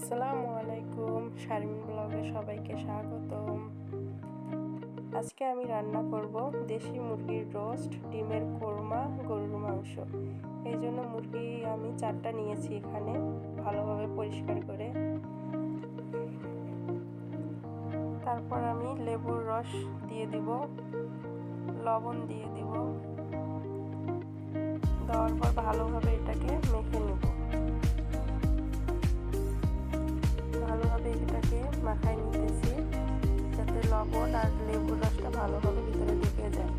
আসসালামু আলাইকুম, শারমিন ব্লগে সবাইকে স্বাগতম। আজকে আমি রান্না করব দেশি মুরগির রোস্ট, ডিমের কোরমা, গরুর মাংস। এই জন্য মুরগি আমি 4টা নিয়েছি এখানে, ভালোভাবে পরিষ্কার করে। তারপর আমি লেবুর রস দিয়ে দিব, লবণ দিয়ে দিব, দেওয়ার পর ভালোভাবে এটাকে মেখে নেব। ভালোভাবে এটাকে মাখাই নিতেছি যাতে লবণ আর লেবুর রসটা ভালোভাবে ভিতরে ঢুকে যায়।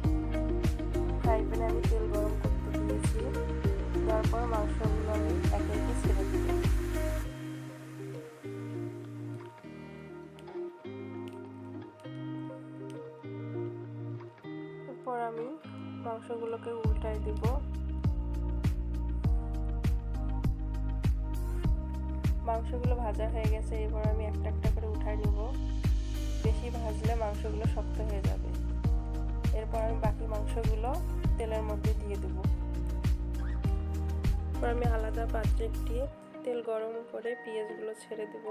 ফ্রাই প্যানে আমি তেল গরম করতে দিয়েছি, তারপর মাংসগুলো আমি একে একে ছেড়ে দিব। এরপর আমি মাংসগুলোকে উল্টাই দিব। মাংসগুলো ভাজা হয়ে গেছে, এবার আমি একটা একটা করে উঠাই নিব। বেশি ভাজলে মাংসগুলো শক্ত হয়ে যাবে। এরপর আমি বাকি মাংসগুলো তেলের মধ্যে দিয়ে দেব। এরপর আমি আলাদা পাত্রে একটি তেল গরম করে পেঁয়াজগুলো ছেড়ে দেব।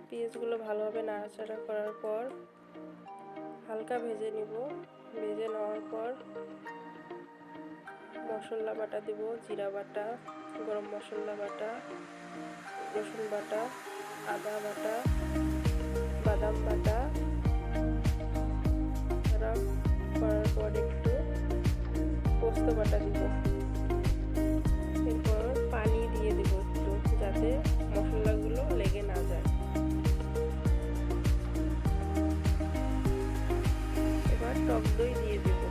পেঁয়াজগুলো ভালোভাবে নাড়াচাড়া করার পর হালকা ভেজে নিব। ভেজে নেওয়ার পর মশলা বাটা দেব, জিরা বাটা, গরম মশলা বাটা, রসুন বাটা, আদা বাটা, বাদাম বাটা করার পর একটু পোস্ত বাটা দিব। এরপর পানি দিয়ে দেব একটু, যাতে মশলাগুলো লেগে না যায়। এবার টক দই দিয়ে দেব।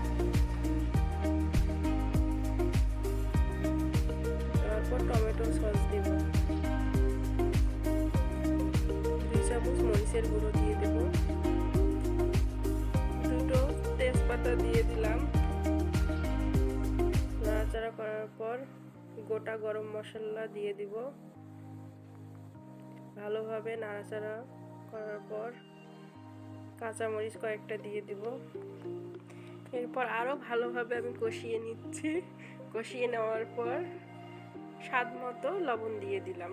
তারপর টমেটো সস দেব। 2 চামচ মরিচের গুঁড়ো দিয়ে দেব। 2টো তেজপাতা দিয়ে দিলাম। নাড়াচাড়া করার পর গোটা গরম মশলা দিয়ে দিব। ভালোভাবে নাড়াচাড়া করার পর কাঁচামরিচ কয়েকটা দিয়ে দিব। এরপর আরও ভালোভাবে আমি কষিয়ে নিচ্ছি। কষিয়ে নেওয়ার পর স্বাদ মতো লবণ দিয়ে দিলাম।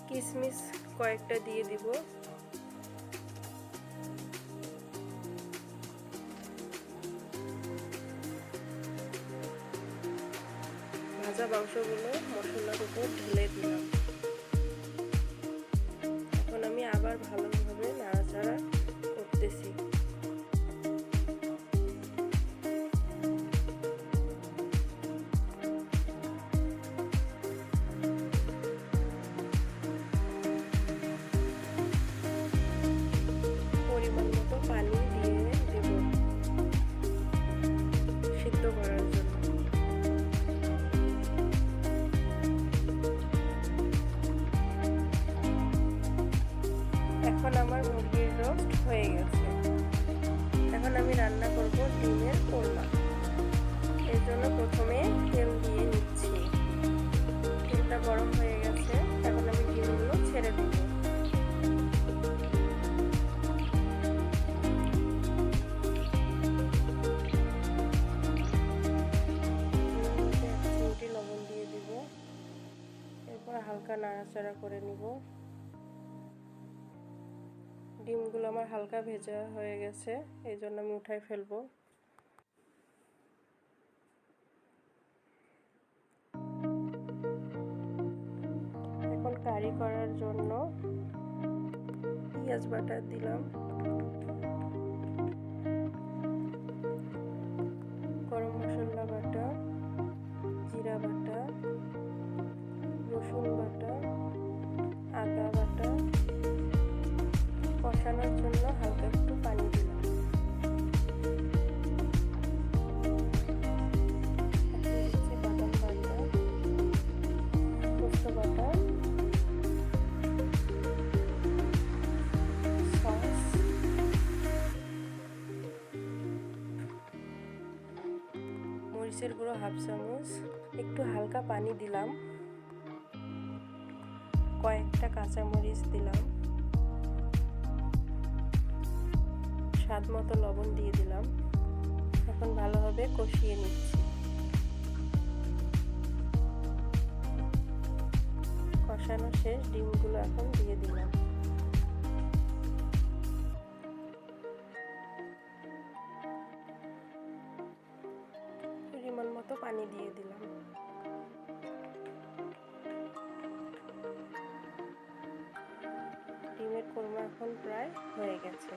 কিশমিশ কয়েকটা দিয়ে দিব। ভাজা মাংসগুলো মশলার উপর ঢেলে দিলাম। এখন আমি আবার ভালোভাবে নাড়াচাড়া করতেছি। পরিমাণ মতো পানি দিয়ে দেব সিদ্ধ করার জন্য। এখন আমার মুরগির রোস্ট হয়ে গেছে। এখন আমি রান্না করব ডিমের কোরমা। এর জন্য প্রথমে তেল দিয়ে নিচ্ছি। তেলটা গরম হয়ে গেছে, এখন আমি ডিমগুলো ছেড়ে দেব। লবণ দিয়ে দিব। এরপর হালকা নাড়াচাড়া করে নিব। ডিমগুলো আমার হালকা ভেজা হয়ে গেছে, এই জন্য আমি উঠাই ফেলবো। এখন কারি করার জন্য পেঁয়াজ বাটা দিলাম, গরম মশলা বাটা, জিরা বাটা, রসুন বাটা, আদা বাটা। কষানোর জন্য হালকা একটু পানি দিলাম। বাদাম বাটা, পোস্ত বাটা, সস, মরিচের গুঁড়ো 1/2 চামচ, একটু হালকা পানি দিলাম, কয়েকটা কাঁচামরিচ দিলাম, স্বাদ মতো লবণ দিয়ে দিলাম। এখন ভালোভাবে কষিয়ে নিচ্ছি। কষানো শেষ, ডিমগুলো এখন দিয়ে দিলাম। পরিমাণ মতো পানি দিয়ে দিলাম। ডিমের কোরমা এখন প্রায় হয়ে গেছে।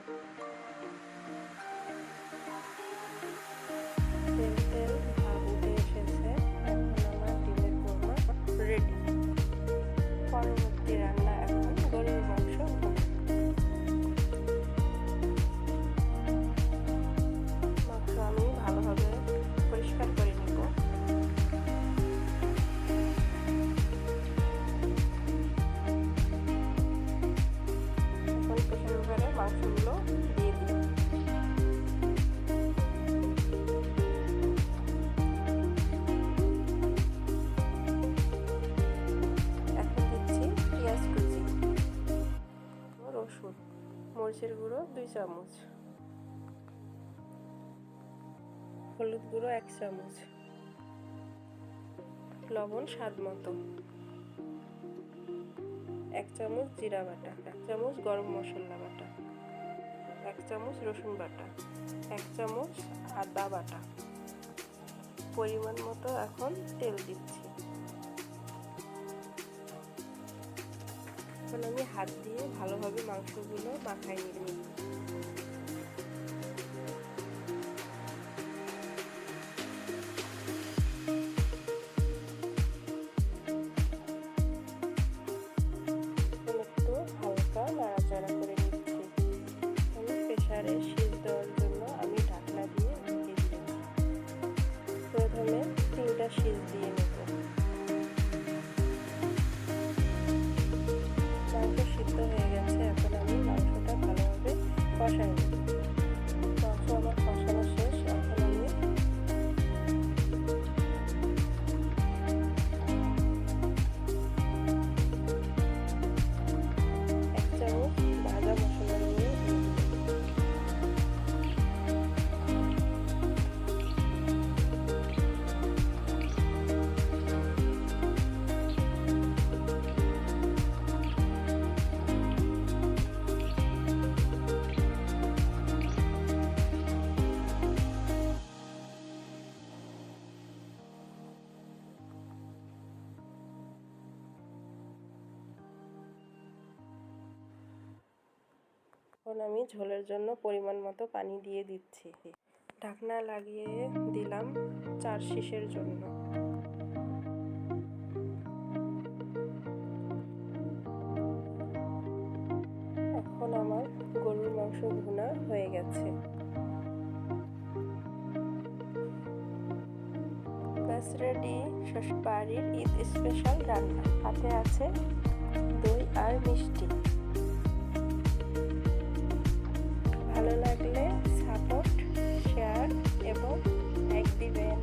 তেল তেল ভাব উঠে এসেছে। এখন আমার ডিমের কোরমা রেডি। পরবর্তী রান্না এখন গরুর মাংস। মাংস আমি ভালোভাবে পরিষ্কার করে নেব। এখন প্রেসার কুকারে মাংসগুলো দিয়ে দিই। এখন দিচ্ছি পেঁয়াজ কুচি, রসুন, মরিচের গুঁড়ো 2 চামচ, হলুদ গুঁড়ো 1 চামচ, লবণ স্বাদ মতো, 1 চামচ জিরা বাটা, 1 চামচ গরম মশলা বাটা, 1 চামচ রসুন বাটা, 1 চামচ আদা বাটা। পরিমাণ মতো এখন তেল দিচ্ছি। এখন আমি হাত দিয়ে ভালোভাবে মাংসগুলো মাখাই নিই। একটু হালকা নাড়াচাড়া করে নিচ্ছি। আমি প্রেসারে সিদ্ধ দেওয়ার জন্য আমি ঢাকনা দিয়ে ঢেকে দিলাম। প্রথমে 3টা সিজ দিয়ে নেব। মাংস সিদ্ধ হয়ে গেছে। এখন আমি মাংসটা ভালোভাবে কষাই নেব। মাংস আমার কষানো শেষ। এখন আমি ভাজা মশলা দিয়ে এখন আমি ঝোলের জন্য পরিমাণ মতো পানি দিয়ে দিচ্ছি। ঢাকনা লাগিয়ে দিলাম 4 শিশের জন্য। এখন আমার গরুর মাংস ভুনা হয়ে গেছে। ব্যাস রেডি বাড়ির ঈদ স্পেশাল রান্না। সাথে আছে দই আর মিষ্টি। ভালো লাগলে সাপোর্ট, শেয়ার এবং লাইক দিবেন।